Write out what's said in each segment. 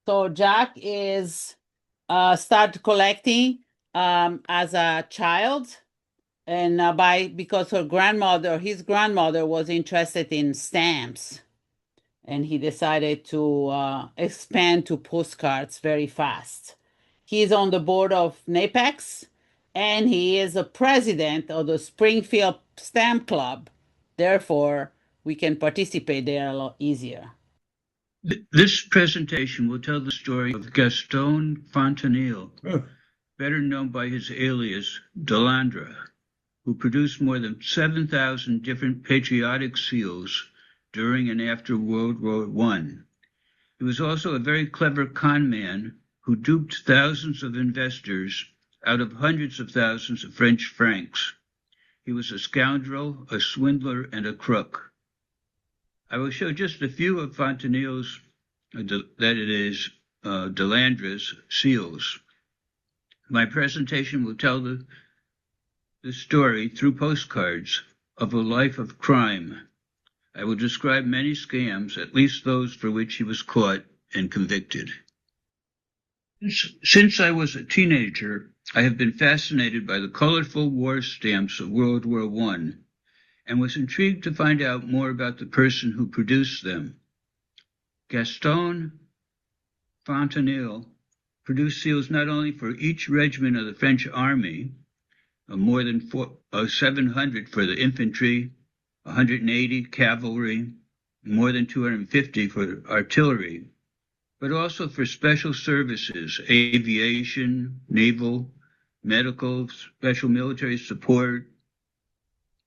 So Jack is start collecting as a child, and by because his grandmother was interested in stamps, and he decided to expand to postcards very fast. He is on the board of NAPEX, and he is a president of the Springfield Stamp Club. Therefore, we can participate there a lot easier. This presentation will tell the story of Gaston Fontanille, better known by his alias Delandre, who produced more than 7,000 different patriotic seals during and after World War I. He was also a very clever con man who duped thousands of investors out of hundreds of thousands of French francs. He was a scoundrel, a swindler, and a crook. I will show just a few of Fontanille's, Delandre's seals. My presentation will tell the story through postcards of a life of crime. I will describe many scams, at least those for which he was caught and convicted. Since I was a teenager, I have been fascinated by the colorful war stamps of World War I and was intrigued to find out more about the person who produced them. Gaston Fontanille produced seals not only for each regiment of the French army, more than 700 for the infantry, 180 cavalry, more than 250 for artillery, but also for special services, aviation, naval, medical, special military support,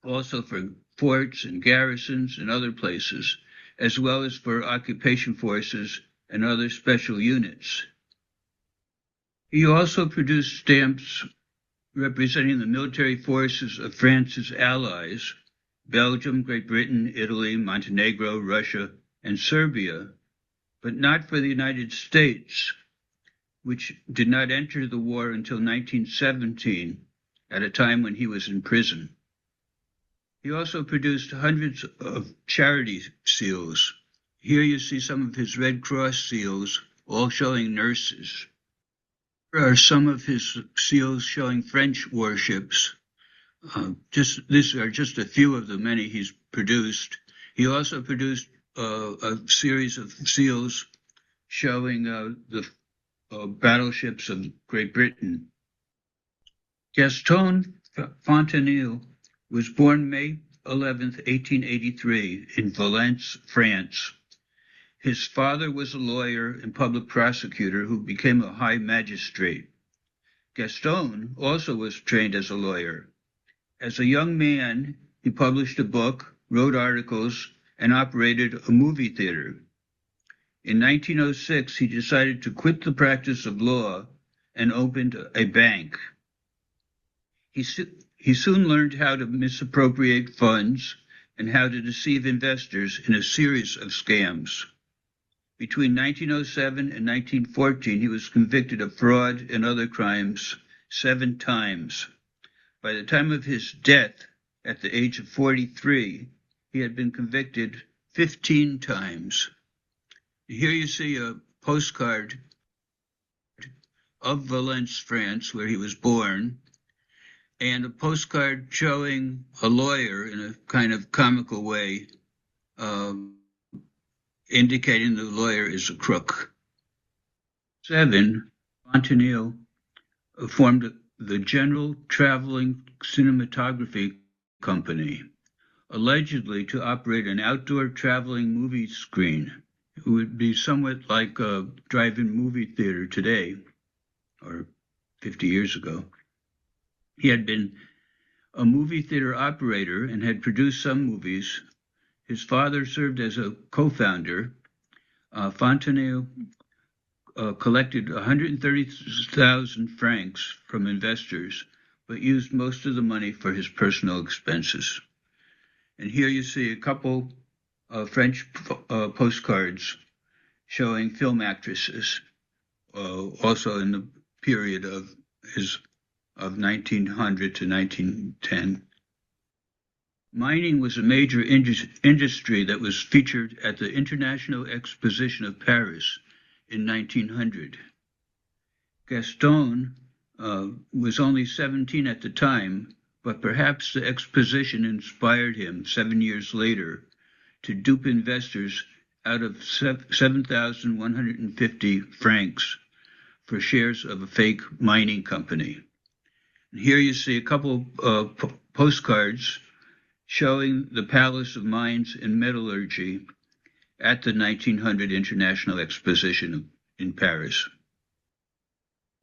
also for forts and garrisons and other places, as well as for occupation forces and other special units. He also produced stamps representing the military forces of France's allies, Belgium, Great Britain, Italy, Montenegro, Russia, and Serbia, but not for the United States, which did not enter the war until 1917, at a time when he was in prison. He also produced hundreds of charity seals. Here you see some of his Red Cross seals, all showing nurses. Here are some of his seals showing French warships. These are just a few of the many he's produced. He also produced a series of seals showing the battleships of Great Britain. Gaston Fontanille was born May 11, 1883, in Valence, France. His father was a lawyer and public prosecutor who became a high magistrate. Gaston also was trained as a lawyer. As a young man, he published a book, wrote articles, and operated a movie theater. In 1906, he decided to quit the practice of law and opened a bank. He soon learned how to misappropriate funds and how to deceive investors in a series of scams. Between 1907 and 1914, he was convicted of fraud and other crimes 7 times. By the time of his death, at the age of 43, he had been convicted 15 times. Here you see a postcard of Valence, France, where he was born, and a postcard showing a lawyer in a kind of comical way, indicating the lawyer is a crook. 7, Fontanille formed the General Traveling Cinematography Company, allegedly to operate an outdoor traveling movie screen. It would be somewhat like a drive-in movie theater today, or 50 years ago. He had been a movie theater operator and had produced some movies. His father served as a co-founder. Fontanille collected 130,000 francs from investors, but used most of the money for his personal expenses. And here you see a couple of French postcards showing film actresses, also in the period of 1900 to 1910. Mining was a major industry that was featured at the International Exposition of Paris in 1900. Gaston was only 17 at the time, but perhaps the exposition inspired him 7 years later to dupe investors out of 7,150 francs for shares of a fake mining company. And here you see a couple of postcards showing the Palace of Mines and Metallurgy at the 1900 International Exposition in Paris.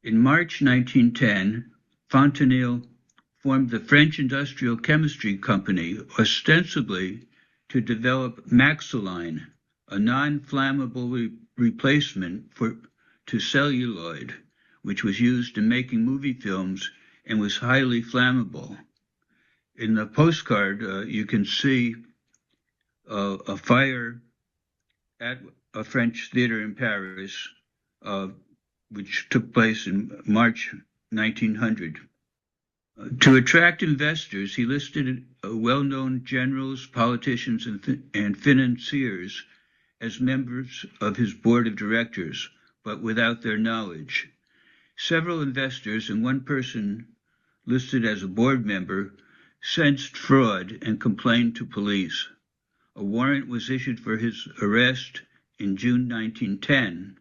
In March 1910, Fontenelle formed the French Industrial Chemistry Company, ostensibly to develop Maxoline, a non-flammable replacement to celluloid, which was used in making movie films and was highly flammable. In the postcard, you can see a fire at a French theater in Paris, which took place in March 1900. To attract investors, he listed well-known generals, politicians, and financiers as members of his board of directors, but without their knowledge. Several investors and one person listed as a board member sensed fraud and complained to police. A warrant was issued for his arrest in June 1910,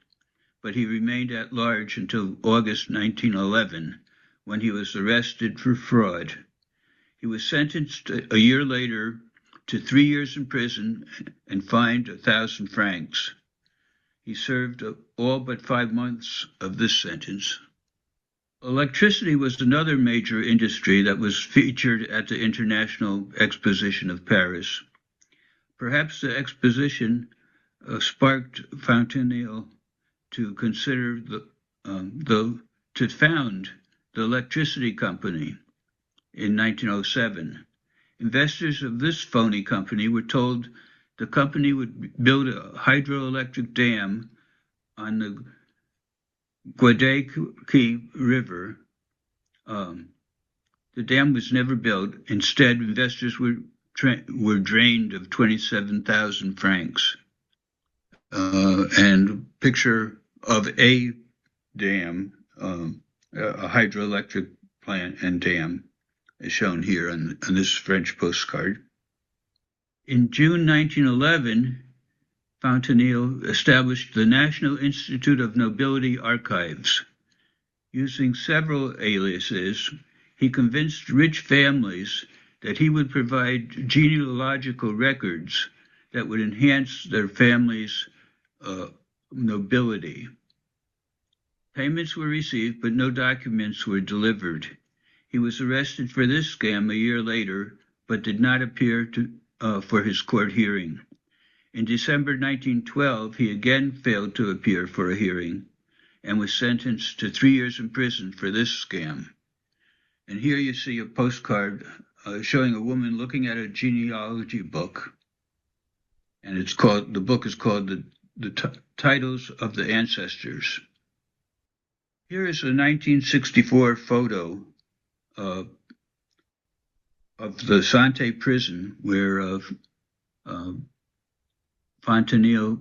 but he remained at large until August 1911, when he was arrested for fraud. He was sentenced a year later to 3 years in prison and fined 1,000 francs. He served all but 5 months of this sentence. Electricity was another major industry that was featured at the International Exposition of Paris. Perhaps the exposition sparked Fontenelle to consider to found the electricity company in 1907. Investors of this phony company were told the company would build a hydroelectric dam on the Guadalquivir River. The dam was never built. Instead, investors were drained of 27,000 francs. And picture of a dam, a hydroelectric plant and dam, is shown here on this French postcard. In June 1911, Fontenelle established the National Institute of Nobility Archives. Using several aliases, he convinced rich families that he would provide genealogical records that would enhance their families' nobility. Payments were received, but no documents were delivered. He was arrested for this scam a year later, but did not appear for his court hearing. In December 1912, he again failed to appear for a hearing and was sentenced to 3 years in prison for this scam. And here you see a postcard showing a woman looking at a genealogy book, and the book is called the Titles of the Ancestors. Here is a 1964 photo of the Sante prison where Fontenelle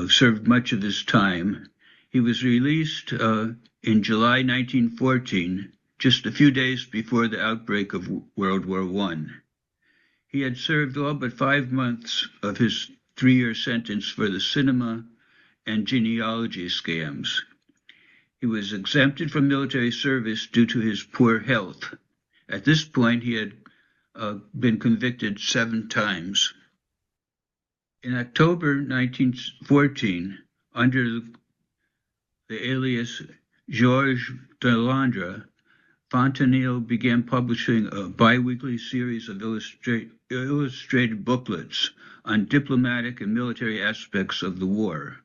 served much of his time. He was released in July 1914, just a few days before the outbreak of World War I. He had served all but 5 months of his 3-year sentence for the cinema and genealogy scams. He was exempted from military service due to his poor health. At this point, he had been convicted 7 times. In October 1914, under the alias Georges Delandre, Fontenelle began publishing a bi-weekly series of illustrated booklets on diplomatic and military aspects of the war.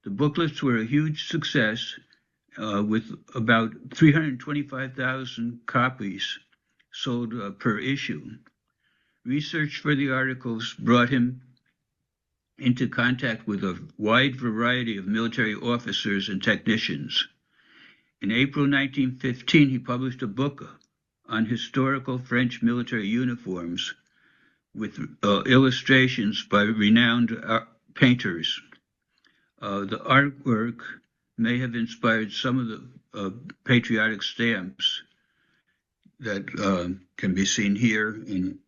The booklets were a huge success, with about 325,000 copies sold per issue. Research for the articles brought him into contact with a wide variety of military officers and technicians. In April 1915, he published a book on historical French military uniforms with illustrations by renowned painters. The artwork may have inspired some of the patriotic stamps that can be seen here in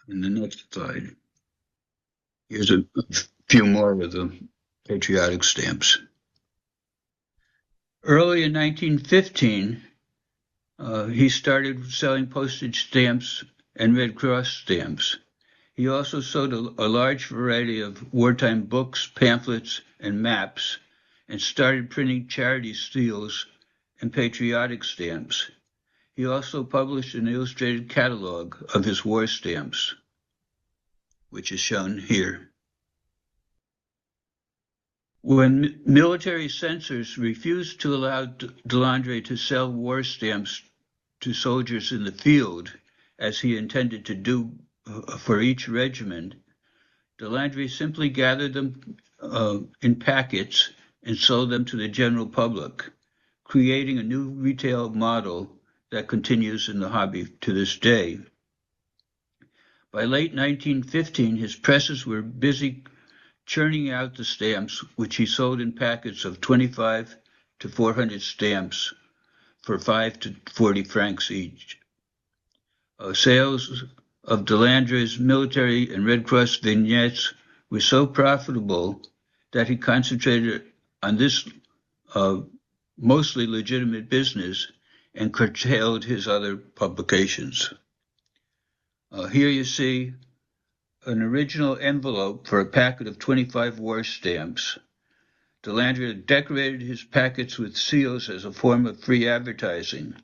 the next slide. Here's a few more of the patriotic stamps. Early in 1915, he started selling postage stamps and Red Cross stamps. He also sold a large variety of wartime books, pamphlets, and maps, and started printing charity seals and patriotic stamps. He also published an illustrated catalog of his war stamps, which is shown here. When military censors refused to allow Delandre to sell war stamps to soldiers in the field, as he intended to do for each regiment, Delandre simply gathered them in packets and sold them to the general public, creating a new retail model that continues in the hobby to this day. By late 1915, his presses were busy churning out the stamps, which he sold in packets of 25 to 400 stamps for 5 to 40 francs each. Sales of Delandre's military and Red Cross vignettes were so profitable that he concentrated on this mostly legitimate business and curtailed his other publications. Here you see an original envelope for a packet of 25 war stamps. Delandre decorated his packets with seals as a form of free advertising.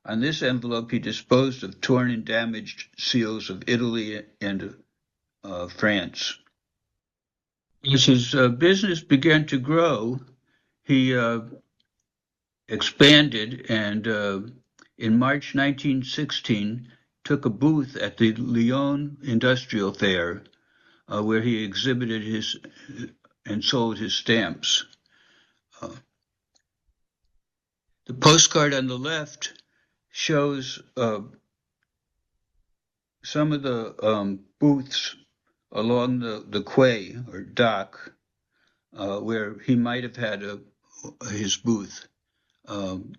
On this envelope, he disposed of torn and damaged seals of Italy and France. As his business began to grow, he expanded and in March 1916 took a booth at the Lyon Industrial Fair where he exhibited his and sold his stamps. The postcard on the left shows some of the booths along the quay or dock where he might have had his booth. The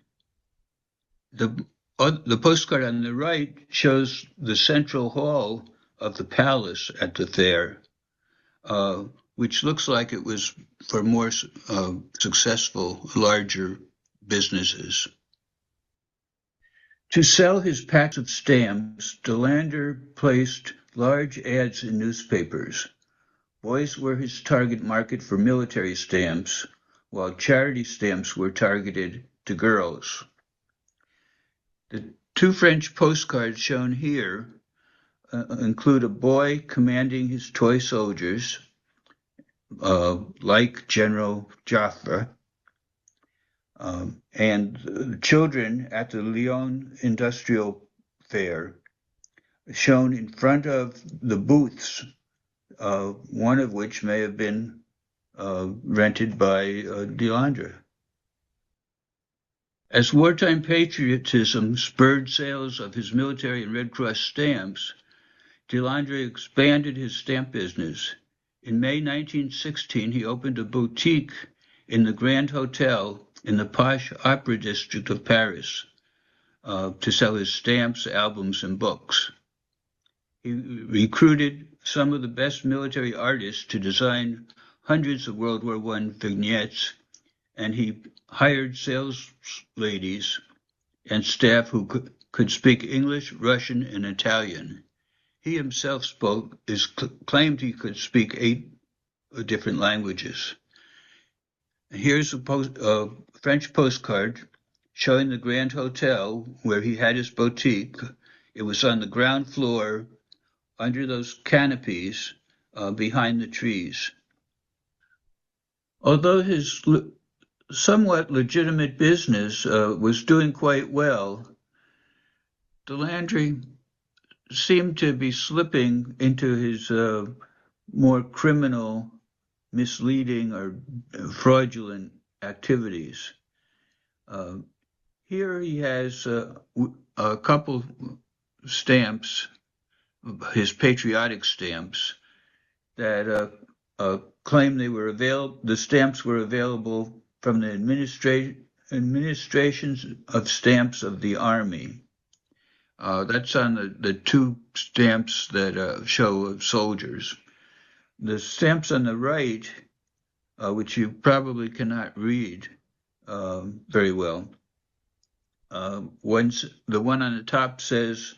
postcard on the right shows the central hall of the palace at the fair, which looks like it was for more successful, larger businesses. To sell his packs of stamps, Delander placed large ads in newspapers. Boys were his target market for military stamps, while charity stamps were targeted to girls. The two French postcards shown here include a boy commanding his toy soldiers, like General Joffre, and children at the Lyon Industrial Fair, shown in front of the booths, one of which may have been rented by Delandre. As wartime patriotism spurred sales of his military and Red Cross stamps, Delandre expanded his stamp business. In May 1916, he opened a boutique in the Grand Hotel in the posh opera district of Paris to sell his stamps, albums, and books. He recruited some of the best military artists to design hundreds of World War I vignettes, and he hired sales ladies and staff who could speak English, Russian, and Italian. He himself claimed he could speak 8 different languages. Here's a French postcard showing the Grand Hotel where he had his boutique. It was on the ground floor under those canopies behind the trees. Although his somewhat legitimate business was doing quite well, Delandre seemed to be slipping into his more criminal, misleading, or fraudulent activities. Here he has a couple stamps, his patriotic stamps, that claimed the stamps were available from the administrations of stamps of the Army. That's on the two stamps that show soldiers. The stamps on the right, which you probably cannot read very well, the one on the top says,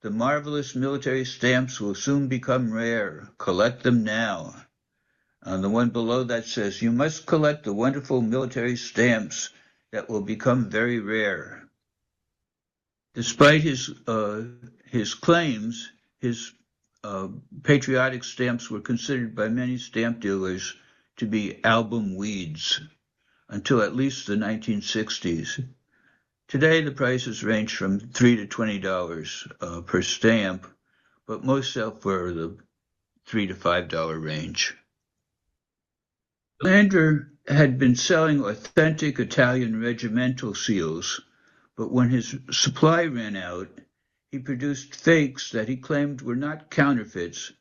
"The marvelous military stamps will soon become rare. Collect them now." The one below that says, "You must collect the wonderful military stamps that will become very rare." Despite his claims, his patriotic stamps were considered by many stamp dealers to be album weeds until at least the 1960s. Today, the prices range from $3 to $20 per stamp, but most sell for the $3 to $5 range. Lander had been selling authentic Italian regimental seals, but when his supply ran out, he produced fakes that he claimed were not counterfeits,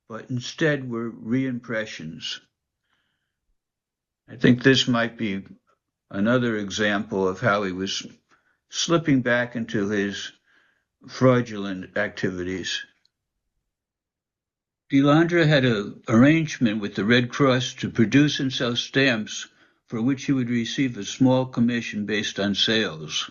but instead were reimpressions. I think this might be another example of how he was slipping back into his fraudulent activities. DeLandre had an arrangement with the Red Cross to produce and sell stamps for which he would receive a small commission based on sales.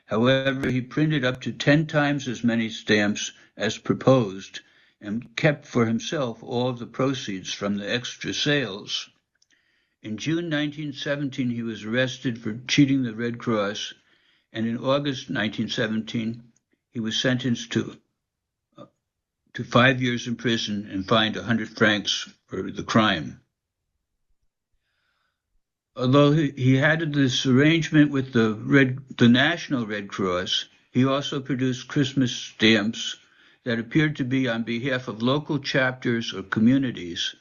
However, he printed up to 10 times as many stamps as proposed and kept for himself all of the proceeds from the extra sales. In June 1917, he was arrested for cheating the Red Cross, and in August 1917, he was sentenced to 5 years in prison and fined 100 francs for the crime. Although he had this arrangement with the National Red Cross, he also produced Christmas stamps that appeared to be on behalf of local chapters or communities,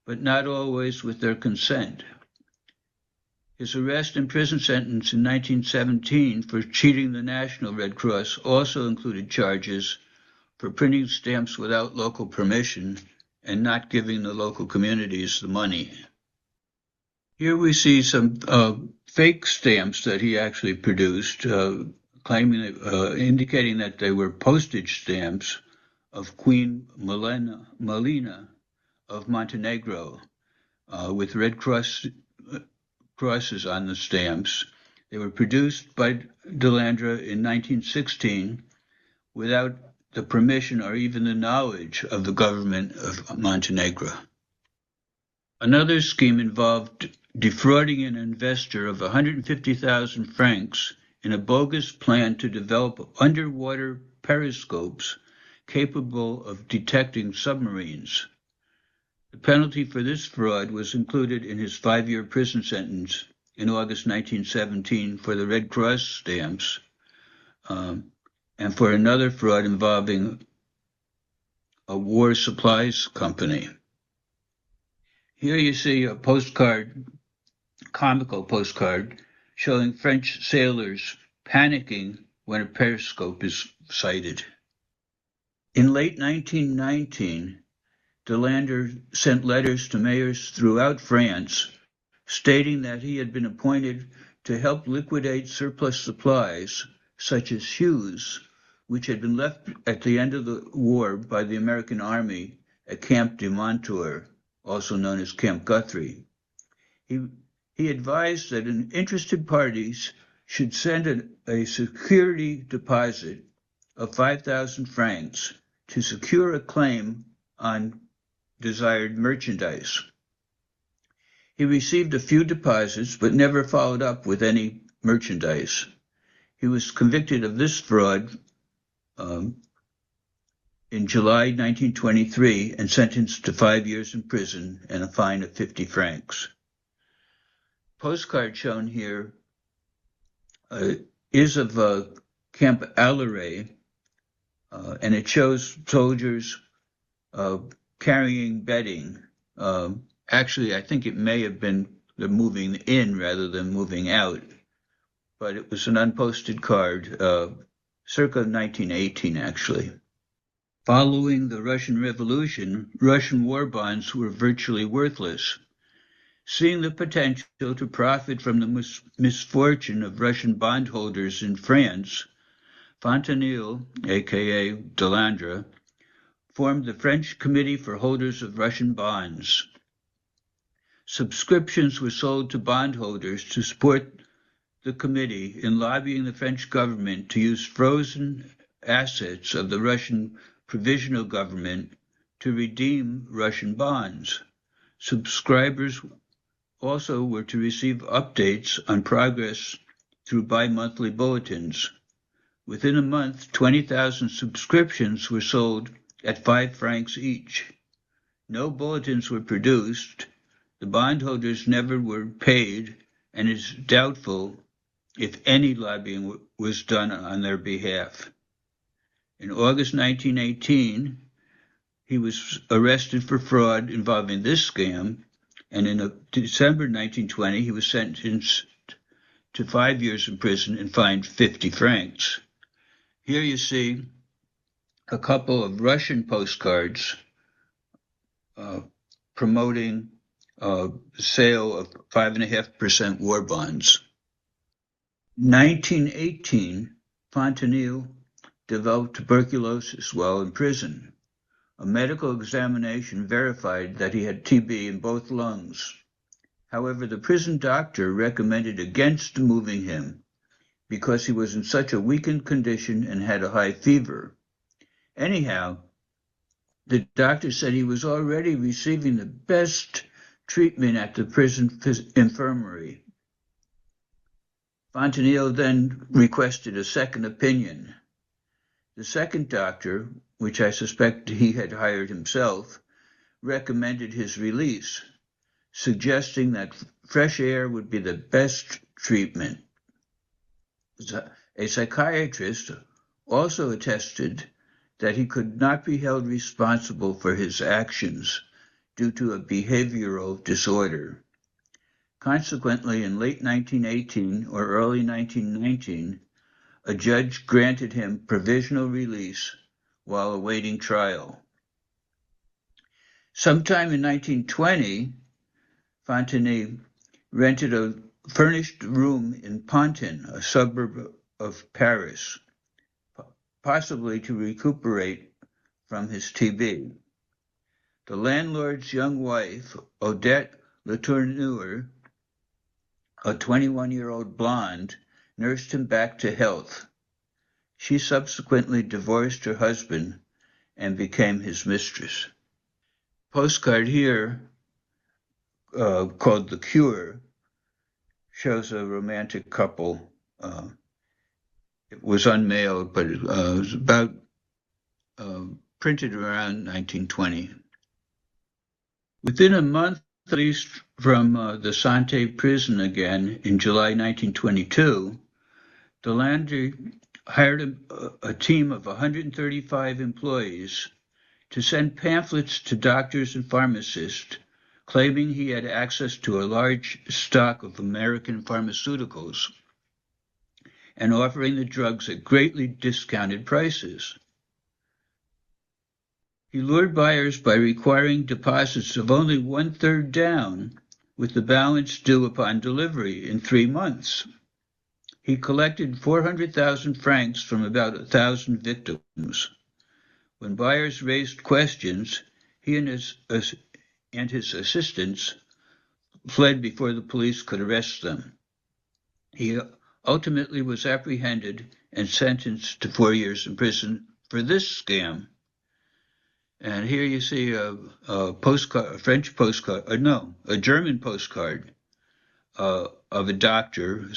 but not always with their consent. His arrest and prison sentence in 1917 for cheating the National Red Cross also included charges for printing stamps without local permission and not giving the local communities the money. Here we see some fake stamps that he actually produced, indicating that they were postage stamps of Queen Malina of Montenegro, with Red crosses on the stamps. They were produced by DeLandre in 1916 without the permission or even the knowledge of the government of Montenegro. Another scheme involved defrauding an investor of 150,000 francs in a bogus plan to develop underwater periscopes capable of detecting submarines. The penalty for this fraud was included in his 5-year prison sentence in August 1917 for the Red Cross stamps, and for another fraud involving a war supplies company. Here you see a comical postcard, showing French sailors panicking when a periscope is sighted. In late 1919, DeLandre sent letters to mayors throughout France stating that he had been appointed to help liquidate surplus supplies, such as shoes, which had been left at the end of the war by the American Army at Camp de Montour, also known as Camp Guthrie. He advised that interested parties should send a security deposit of 5,000 francs to secure a claim on desired merchandise. He received a few deposits, but never followed up with any merchandise. He was convicted of this fraud in July 1923 and sentenced to 5 years in prison and a fine of 50 francs. Postcard shown here is of Camp Alleray, and it shows soldiers carrying bedding. Actually, I think it may have been the moving in rather than moving out, but it was an unposted card, circa 1918, actually. Following the Russian Revolution, Russian war bonds were virtually worthless. Seeing the potential to profit from the misfortune of Russian bondholders in France, Fontenelle, aka Delandre, formed the French Committee for Holders of Russian Bonds. Subscriptions were sold to bondholders to support the committee in lobbying the French government to use frozen assets of the Russian provisional government to redeem Russian bonds. Subscribers also were to receive updates on progress through bi-monthly bulletins. Within a month, 20,000 subscriptions were sold at 5 francs each. No bulletins were produced. The bondholders never were paid, and it's doubtful if any lobbying was done on their behalf. In August 1918, he was arrested for fraud involving this scam, and in December 1920, he was sentenced to 5 years in prison and fined 50 francs. Here you see a couple of Russian postcards promoting the sale of 5.5% war bonds. In 1918, Fontenelle developed tuberculosis while in prison. A medical examination verified that he had TB in both lungs. However, the prison doctor recommended against moving him because he was in such a weakened condition and had a high fever. Anyhow, the doctor said he was already receiving the best treatment at the prison infirmary. Fontenelle then requested a second opinion. The second doctor, which I suspect he had hired himself, recommended his release, suggesting that fresh air would be the best treatment. A psychiatrist also attested that he could not be held responsible for his actions due to a behavioral disorder. Consequently, in late 1918 or early 1919, a judge granted him provisional release while awaiting trial. Sometime in 1920, Fontenelle rented a furnished room in Pantin, a suburb of Paris, possibly to recuperate from his TB. The landlord's young wife, Odette Latourneur, a 21-year-old blonde, nursed him back to health. She subsequently divorced her husband and became his mistress. Postcard here, called The Cure, shows a romantic couple. It was unmailed, but it was about printed around 1920. Within a month, released from the Santé prison again in July 1922, Delandre hired a team of 135 employees to send pamphlets to doctors and pharmacists claiming he had access to a large stock of American pharmaceuticals and offering the drugs at greatly discounted prices. He lured buyers by requiring deposits of only 1/3 down, with the balance due upon delivery in 3 months. He collected 400,000 francs from about 1,000 victims. When buyers raised questions, he and his assistants fled before the police could arrest them. He ultimately was apprehended and sentenced to 4 years in prison for this scam. And here you see a postcard, a French postcard, a German postcard of a doctor,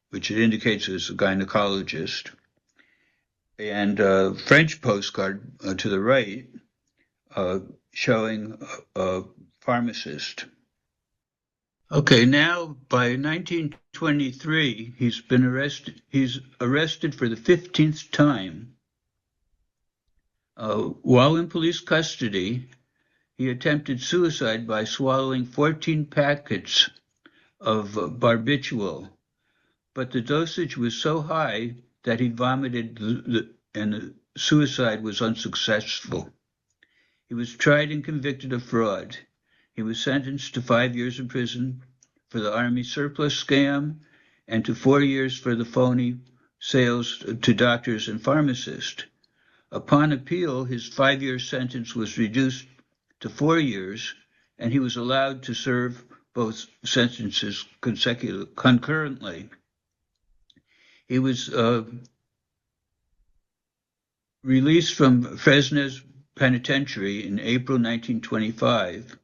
which it indicates is a gynecologist, and a French postcard to the right showing a pharmacist. Okay, now by 1923, he's arrested for the 15th time. While in police custody, he attempted suicide by swallowing 14 packets of barbiturate, but the dosage was so high that he vomited and the suicide was unsuccessful. He was tried and convicted of fraud. He was sentenced to 5 years in prison for the Army surplus scam and to 4 years for the phony sales to doctors and pharmacists. Upon appeal, his 5-year sentence was reduced to 4 years, and he was allowed to serve both sentences concurrently. He was released from Fresnes Penitentiary in April 1925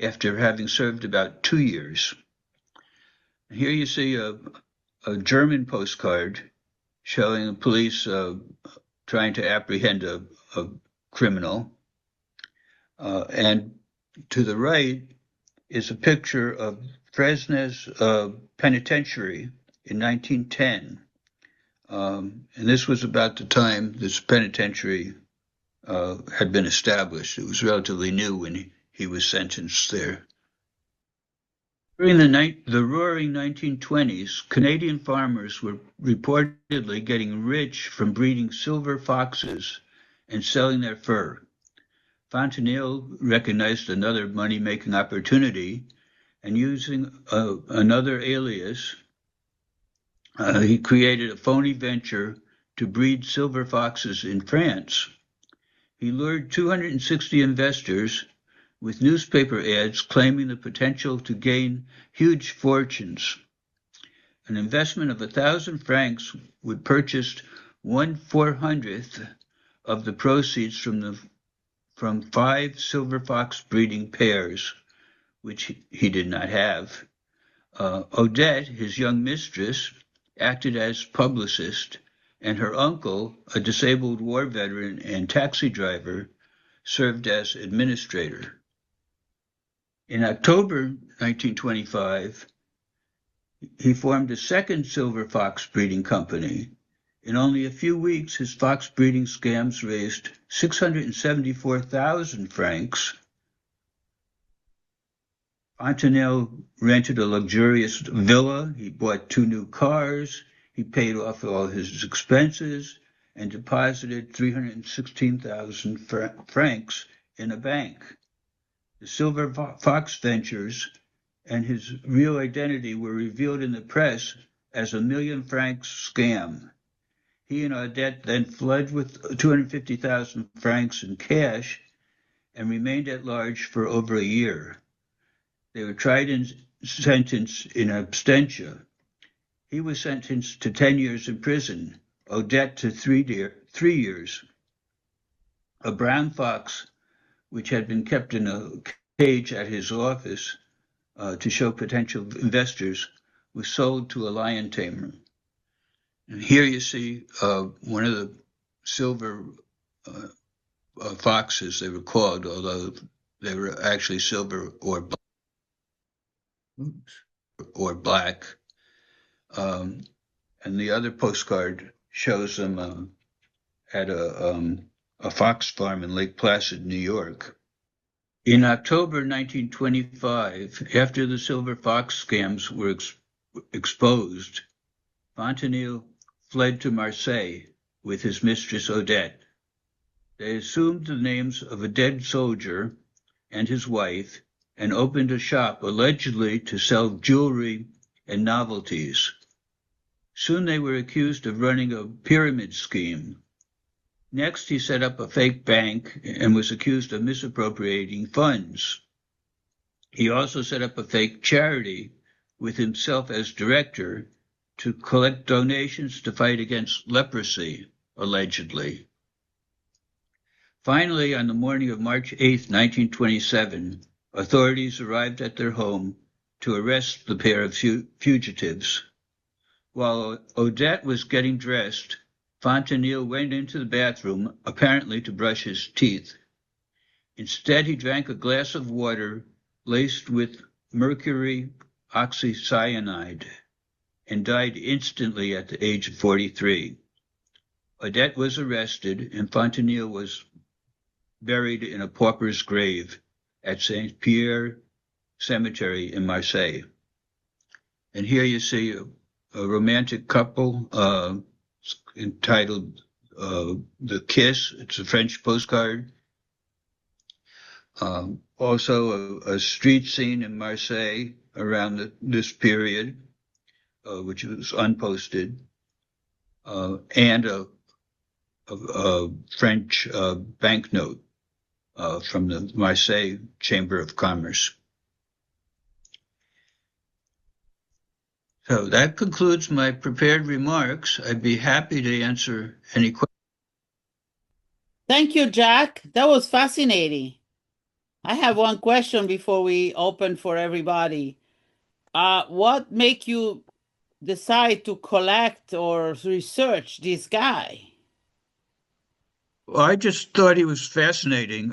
after having served about 2 years. Here you see a German postcard showing the police trying to apprehend a criminal. And to the right is a picture of Fresnes Penitentiary in 1910. And this was about the time this penitentiary had been established. It was relatively new when he was sentenced there. During the roaring 1920s, Canadian farmers were reportedly getting rich from breeding silver foxes and selling their fur. Fontenelle recognized another money-making opportunity, and using another alias, he created a phony venture to breed silver foxes in France. He lured 260 investors with newspaper ads claiming the potential to gain huge fortunes. An investment of 1,000 francs would purchase 1/400th of the proceeds from 5 silver fox breeding pairs, which he did not have. Odette, his young mistress, acted as publicist, and her uncle, a disabled war veteran and taxi driver, served as administrator. In October 1925, he formed a second silver fox breeding company. In only a few weeks, his fox breeding scams raised 674,000 francs. Fontenelle rented a luxurious villa. He bought 2 new cars. He paid off all his expenses and deposited 316,000 francs in a bank. The Silver Fox Ventures and his real identity were revealed in the press as a 1,000,000 francs scam. He and Odette then fled with 250,000 francs in cash and remained at large for over a year. They were tried and sentenced in absentia. He was sentenced to 10 years in prison, Odette to 3 years. A brown fox, which had been kept in a cage at his office to show potential investors, was sold to a lion tamer. And here you see one of the silver foxes, they were called, although they were actually silver or black. And the other postcard shows them at a fox farm in Lake Placid, New York. In October 1925, after the silver fox scams were exposed, Fontenelle fled to Marseille with his mistress Odette. They assumed the names of a dead soldier and his wife and opened a shop allegedly to sell jewelry and novelties. Soon they were accused of running a pyramid scheme. Next, he set up a fake bank and was accused of misappropriating funds. He also set up a fake charity with himself as director to collect donations to fight against leprosy, allegedly. Finally, on the morning of March 8, 1927, authorities arrived at their home to arrest the pair of fugitives. While Odette was getting dressed, Fontenelle went into the bathroom, apparently to brush his teeth. Instead, he drank a glass of water laced with mercury oxycyanide and died instantly at the age of 43. Odette was arrested, and Fontenelle was buried in a pauper's grave at Saint-Pierre Cemetery in Marseille. And here you see a romantic couple entitled The Kiss. It's a French postcard. Also, a street scene in Marseille around this period, which was unposted, and a French banknote from the Marseille Chamber of Commerce. So that concludes my prepared remarks. I'd be happy to answer any questions. Thank you, Jack. That was fascinating. I have one question before we open for everybody. What make you decide to collect or research this guy? Well, I just thought he was fascinating.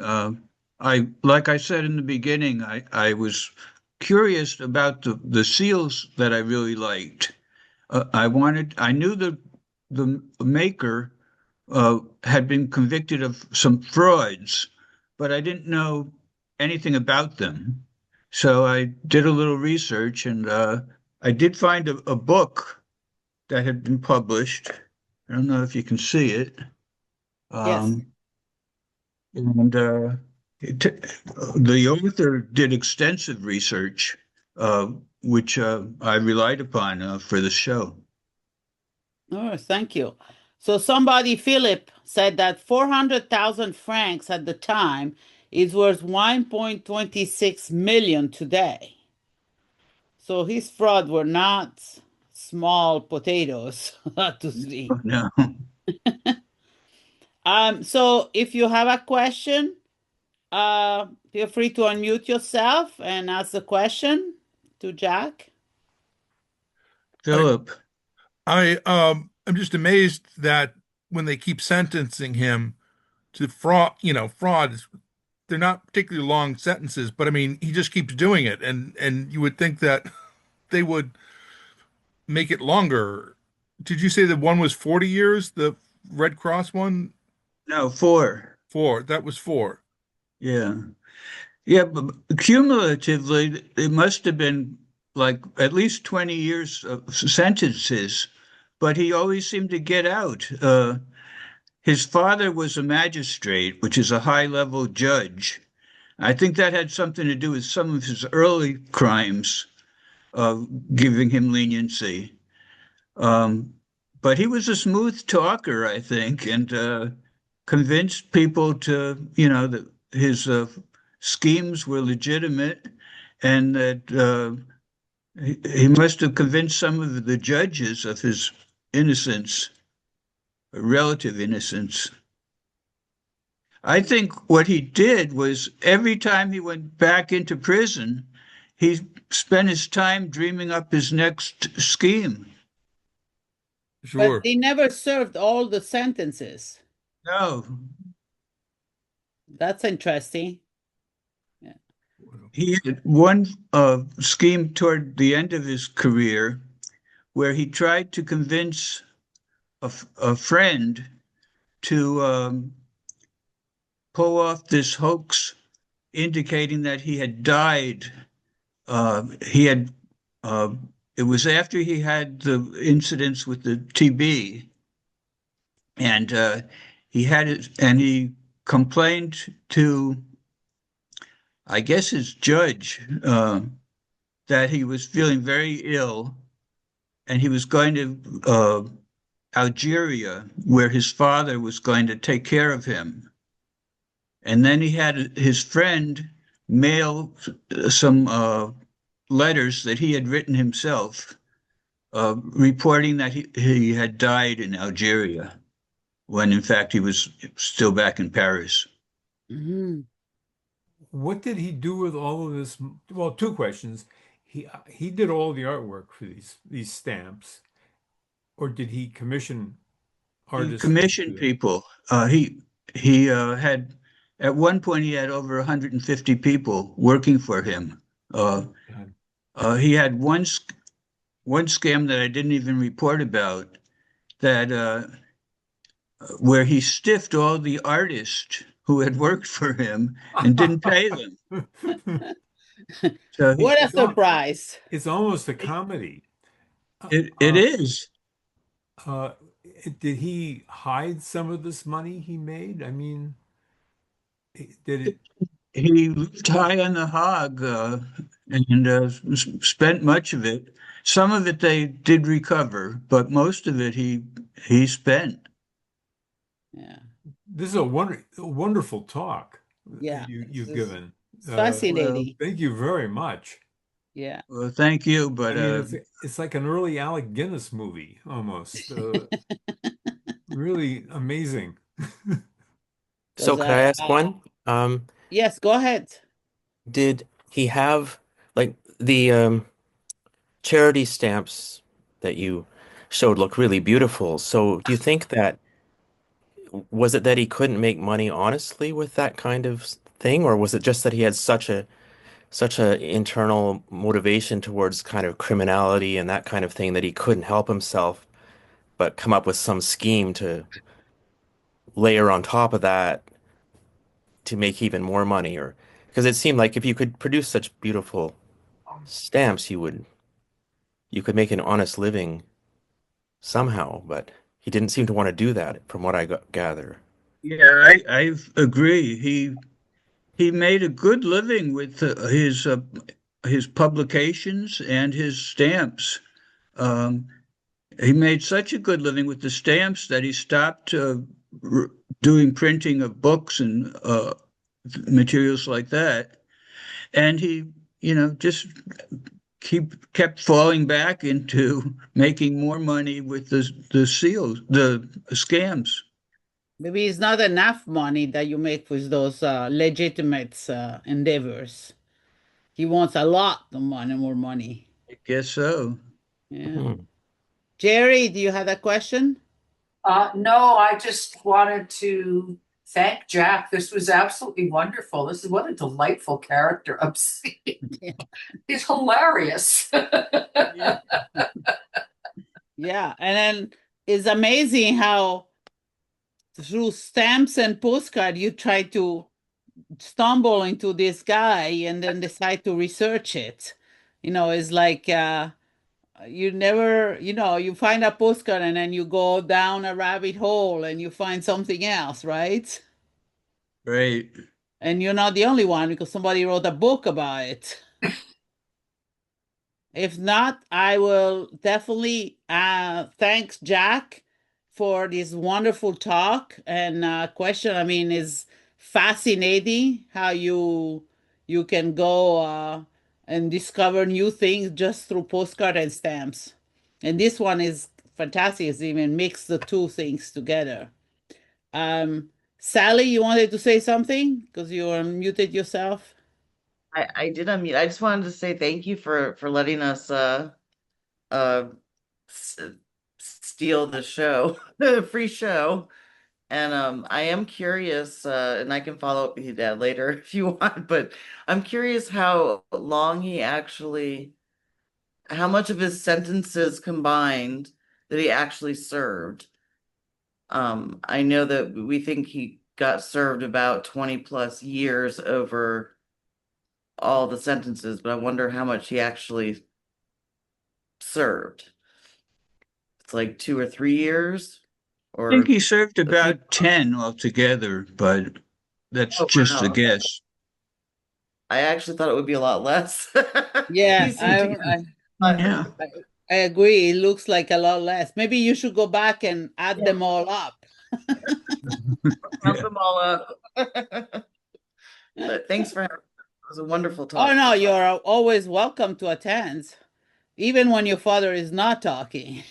Like I said in the beginning, I was curious about the seals that I really liked. I knew the maker had been convicted of some frauds, but I didn't know anything about them. So I did a little research, and I did find a book that had been published. I don't know if you can see it. Yes. Um, and it, the author did extensive research, which I relied upon for the show. Oh, thank you. So somebody, Philip, said that 400,000 francs at the time is worth 1.26 million today. So his fraud were not small potatoes to see. No. So if you have a question, feel free to unmute yourself and ask the question to Jack. I, Philip, I'm just amazed that when they keep sentencing him to fraud, frauds, they're not particularly long sentences, but I mean, he just keeps doing it, and you would think that they would make it longer. Did you say that one was 40 years, the Red Cross one? no, four. Four. That was four. Yeah. Yeah, but cumulatively, it must have been like at least 20 years of sentences, but he always seemed to get out. His father was a magistrate, which is a high-level judge. I think that had something to do with some of his early crimes, giving him leniency. Um, but he was a smooth talker, I think, and convinced people that his schemes were legitimate, and that he must have convinced some of the judges of his innocence, relative innocence. I think what he did was every time he went back into prison, he spent his time dreaming up his next scheme. But Sure. they never served all the sentences. No, That's interesting. Yeah. he had one scheme toward the end of his career where he tried to convince a friend to pull off this hoax indicating that he had died. He had it was after he had the incidents with the TB, and he had it, and he complained to, I guess, his judge that he was feeling very ill, and he was going to Algeria, where his father was going to take care of him. And then he had his friend mail some letters that he had written himself, reporting that he had died in Algeria, when in fact he was still back in Paris. Mhm. What did he do with all of this? Well, two questions. He did all the artwork for these stamps, or did he commission He artists to do commissioned that? people. He had at one point he had over 150 people working for him. Uh, God. he had one scam that I didn't even report about that where he stiffed all the artists who had worked for him and didn't pay them. So What a It's al- surprise. it's almost a comedy. it Uh, is. uh, did he hide some of this money he made? I mean, did it? He lived high on the hog and spent much of it. Some of it they did recover, but most of it he spent. Yeah. This is a wonderful talk Yeah. This you've is given. Well, fascinating. Thank you very much. Yeah. well, thank you, I but mean, it's like an early Alec Guinness movie almost. Really amazing. So Because could I ask one? yes, go ahead. Did he have like the charity stamps that you showed look really beautiful? So do you think that was it that he couldn't make money honestly with that kind of thing, or was it just that he had such a internal motivation towards kind of criminality and that kind of thing that he couldn't help himself but come up with some scheme to layer on top of that to make even more money? Or because it seemed like if you could produce such beautiful stamps, you could make an honest living somehow, but he didn't seem to want to do that from what gather. yeah, I agree. He made a good living with his publications and his stamps. Um, he made such a good living with the stamps that he stopped r doing printing of books and materials like that. And he, just kept falling back into making more money with the seals, the scams. Maybe it's not enough money that you make with those legitimate endeavors. He wants a lot of money, more money. I guess so. Yeah. Hmm. Jerry, do you have a question? No, I just wanted to thank Jack. This was absolutely wonderful. This is what a delightful character. Obscene. Yeah. He's hilarious. Yeah. Yeah. And then it's amazing how through stamps and postcard you try to stumble into this guy and then decide to research it. It's like you never, you find a postcard and then you go down a rabbit hole and you find something else, right? Right. And you're not the only one because somebody wrote a book about it. If not, I will definitely thanks Jack for this wonderful talk and question. I mean, is fascinating how you can go and discover new things just through postcard and stamps. And this one is fantastic. It's even mix the two things together. Um, Sally, you wanted to say something because you unmuted yourself. I did unmute. I just wanted to say thank you for letting us uh s steal the show, the free show. And I am curious, and I can follow up with you, Dad, later if you want, but I'm curious how much of his sentences combined that he actually served. I know that we think he got served about 20 plus years over all the sentences, but I wonder how much he actually served. It's like 2 or 3 years, I think or he served a few. about 10 altogether, but that's Oh, just a wow. guess. I actually thought it would be a lot less. He Yeah, seemed to get Yeah. I I agree. It looks like a lot less. Maybe you should go back and add yeah, them all up. count Yeah. them all up. But thanks for having me. It was a wonderful Oh talk. no, you're always welcome to attend, even when your father is not talking.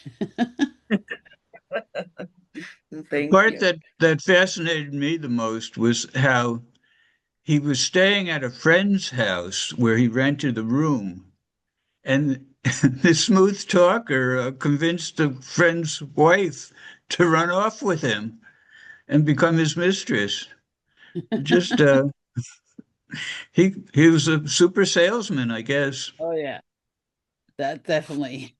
The Thank part you. that fascinated me the most was how he was staying at a friend's house where he rented a room, and the smooth talker convinced the friend's wife to run off with him and become his mistress. Just he was a super salesman, I guess. Oh yeah, that definitely.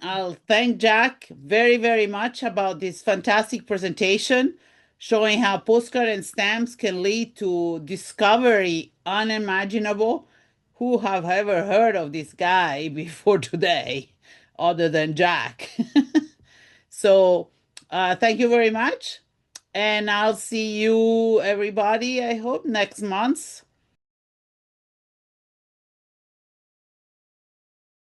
I'll thank Jack very, very much about this fantastic presentation showing how postcard and stamps can lead to discovery unimaginable. Who have ever heard of this guy before today, other than Jack? So thank you very much. And I'll see you, everybody, I hope, next month.